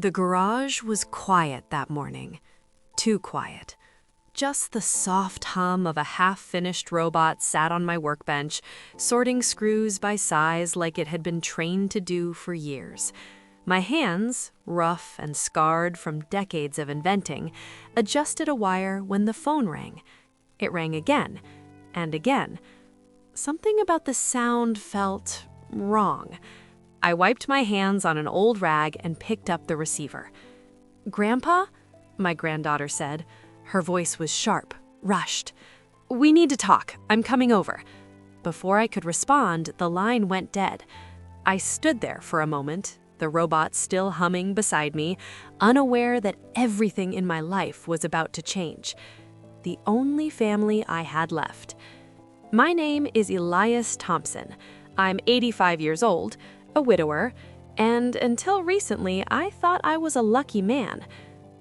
The garage was quiet that morning. Too quiet. Just the soft hum of a half-finished robot sat on my workbench, sorting screws by size like it had been trained to do for years. My hands, rough and scarred from decades of inventing, adjusted a wire when the phone rang. It rang again and again. Something about the sound felt wrong. I wiped my hands on an old rag and picked up the receiver. "Grandpa?" my granddaughter said. Her voice was sharp, rushed. "We need to talk. I'm coming over." Before I could respond, the line went dead. I stood there for a moment, the robot still humming beside me, unaware that everything in my life was about to change. The only family I had left. My name is Elias Thompson. I'm 85 years old, a widower, and until recently, I thought I was a lucky man.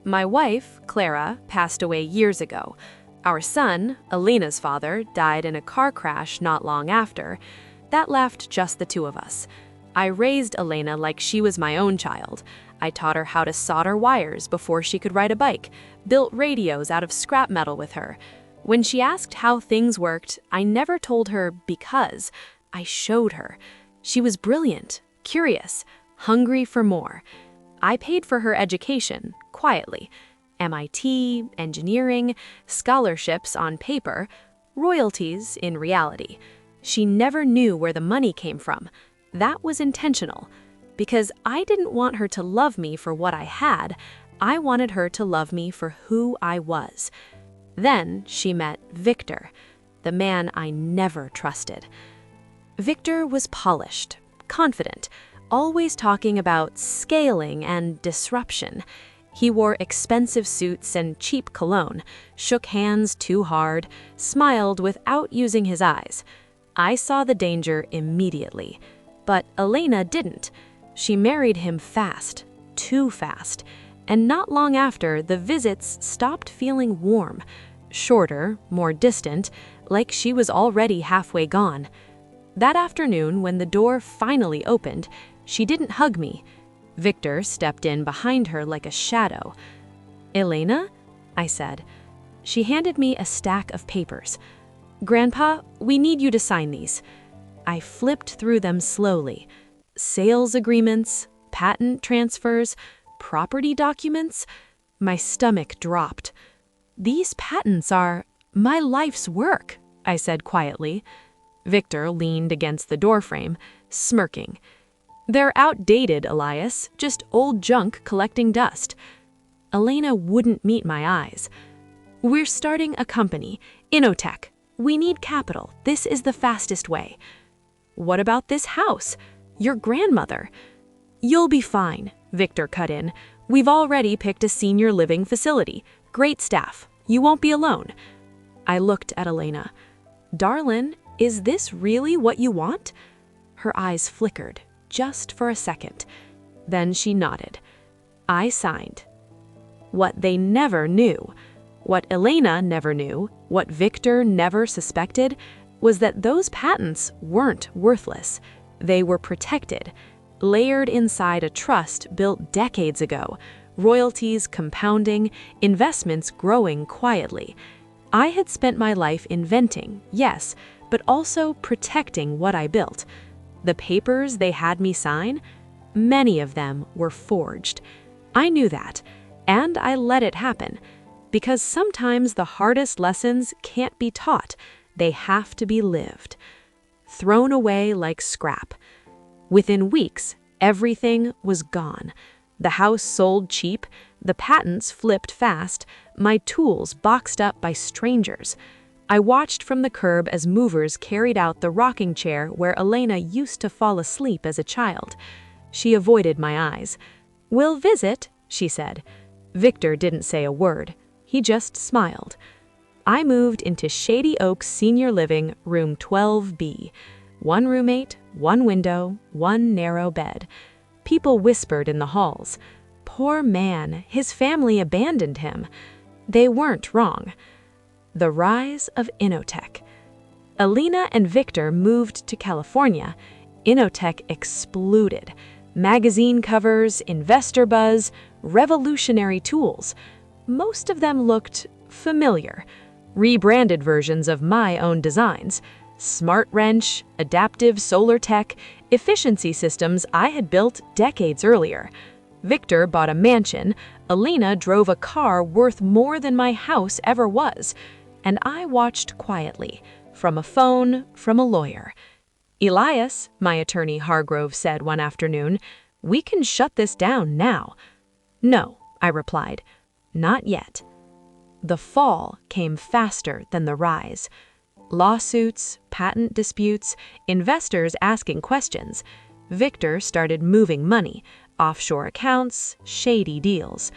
My wife, Clara, passed away years ago. Our son, Elena's father, died in a car crash not long after. That left just the two of us. I raised Elena like she was my own child. I taught her how to solder wires before she could ride a bike, built radios out of scrap metal with her. When she asked how things worked, I never told her because. I showed her. She was brilliant, curious, hungry for more. I paid for her education, quietly. MIT, engineering, scholarships on paper, royalties in reality. She never knew where the money came from. That was intentional. Because I didn't want her to love me for what I had, I wanted her to love me for who I was. Then she met Victor, the man I never trusted. Victor was polished, confident, always talking about scaling and disruption. He wore expensive suits and cheap cologne, shook hands too hard, smiled without using his eyes. I saw the danger immediately. But Elena didn't. She married him fast, too fast. And not long after, the visits stopped feeling warm. Shorter, more distant, like she was already halfway gone. That afternoon, when the door finally opened, she didn't hug me. Victor stepped in behind her like a shadow. "Elena?" I said. She handed me a stack of papers. "Grandpa, we need you to sign these." I flipped through them slowly. Sales agreements, patent transfers, property documents. My stomach dropped. "These patents are my life's work," I said quietly. Victor leaned against the doorframe, smirking. "They're outdated, Elias, just old junk collecting dust." Elena wouldn't meet my eyes. "We're starting a company, Innotech. We need capital. This is the fastest way." "What about this house? Your grandmother?" "You'll be fine," Victor cut in. "We've already picked a senior living facility. Great staff. You won't be alone." I looked at Elena. "Darlin', is this really what you want?" Her eyes flickered, just for a second. Then she nodded. I signed. What they never knew, what Elena never knew, what Victor never suspected, was that those patents weren't worthless. They were protected, layered inside a trust built decades ago, royalties compounding, investments growing quietly. I had spent my life inventing, yes, but also protecting what I built. The papers they had me sign, many of them were forged. I knew that, and I let it happen, because sometimes the hardest lessons can't be taught, they have to be lived. Thrown away like scrap. Within weeks, everything was gone. The house sold cheap, the patents flipped fast, my tools boxed up by strangers. I watched from the curb as movers carried out the rocking chair where Elena used to fall asleep as a child. She avoided my eyes. "We'll visit," she said. Victor didn't say a word. He just smiled. I moved into Shady Oaks Senior Living, room 12B. One roommate, one window, one narrow bed. People whispered in the halls. Poor man, his family abandoned him. They weren't wrong. The rise of Innotech. Elena and Victor moved to California. Innotech exploded. Magazine covers, investor buzz, revolutionary tools. Most of them looked familiar. Rebranded versions of my own designs. Smart wrench, adaptive solar tech, efficiency systems I had built decades earlier. Victor bought a mansion, Alina drove a car worth more than my house ever was, and I watched quietly, from a phone, from a lawyer. "Elias," my attorney Hargrove said one afternoon, "we can shut this down now." "No," I replied, "not yet." The fall came faster than the rise. Lawsuits, patent disputes, investors asking questions. Victor started moving money, offshore accounts, shady deals.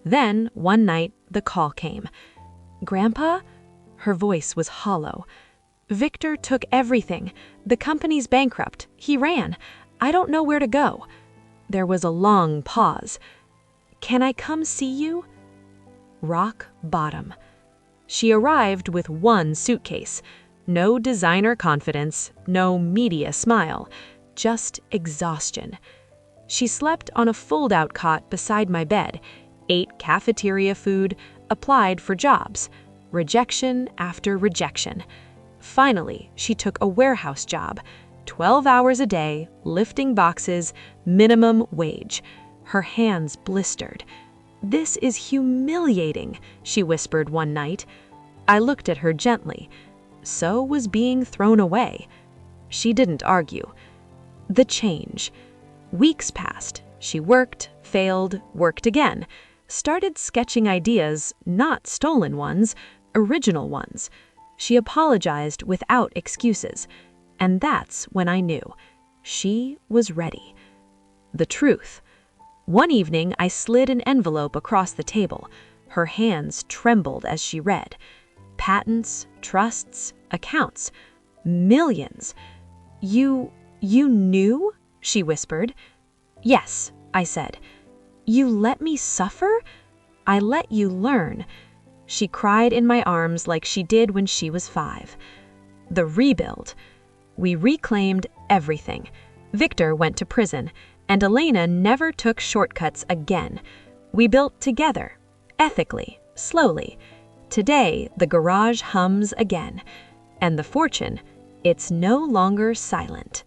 Then, one night, the call came. "Grandpa?" Her voice was hollow. "Victor took everything. The company's bankrupt. He ran. I don't know where to go." There was a long pause. "Can I come see you?" Rock bottom. She arrived with one suitcase. No designer confidence, no media smile, just exhaustion. She slept on a fold-out cot beside my bed, ate cafeteria food, applied for jobs. Rejection after rejection. Finally, she took a warehouse job, 12 hours a day, lifting boxes, minimum wage. Her hands blistered. "This is humiliating," she whispered one night. I looked at her gently. So was being thrown away. She didn't argue. The change. Weeks passed. She worked, failed, worked again. Started sketching ideas, not stolen ones, original ones. She apologized without excuses. And that's when I knew. She was ready. The truth. One evening, I slid an envelope across the table. Her hands trembled as she read. Patents, trusts, accounts. Millions. You knew?" she whispered. "Yes," I said. "You let me suffer?" "I let you learn." She cried in my arms like she did when she was 5. The rebuild. We reclaimed everything. Victor went to prison, and Elena never took shortcuts again. We built together, ethically, slowly. Today, the garage hums again. And the fortune, it's no longer silent.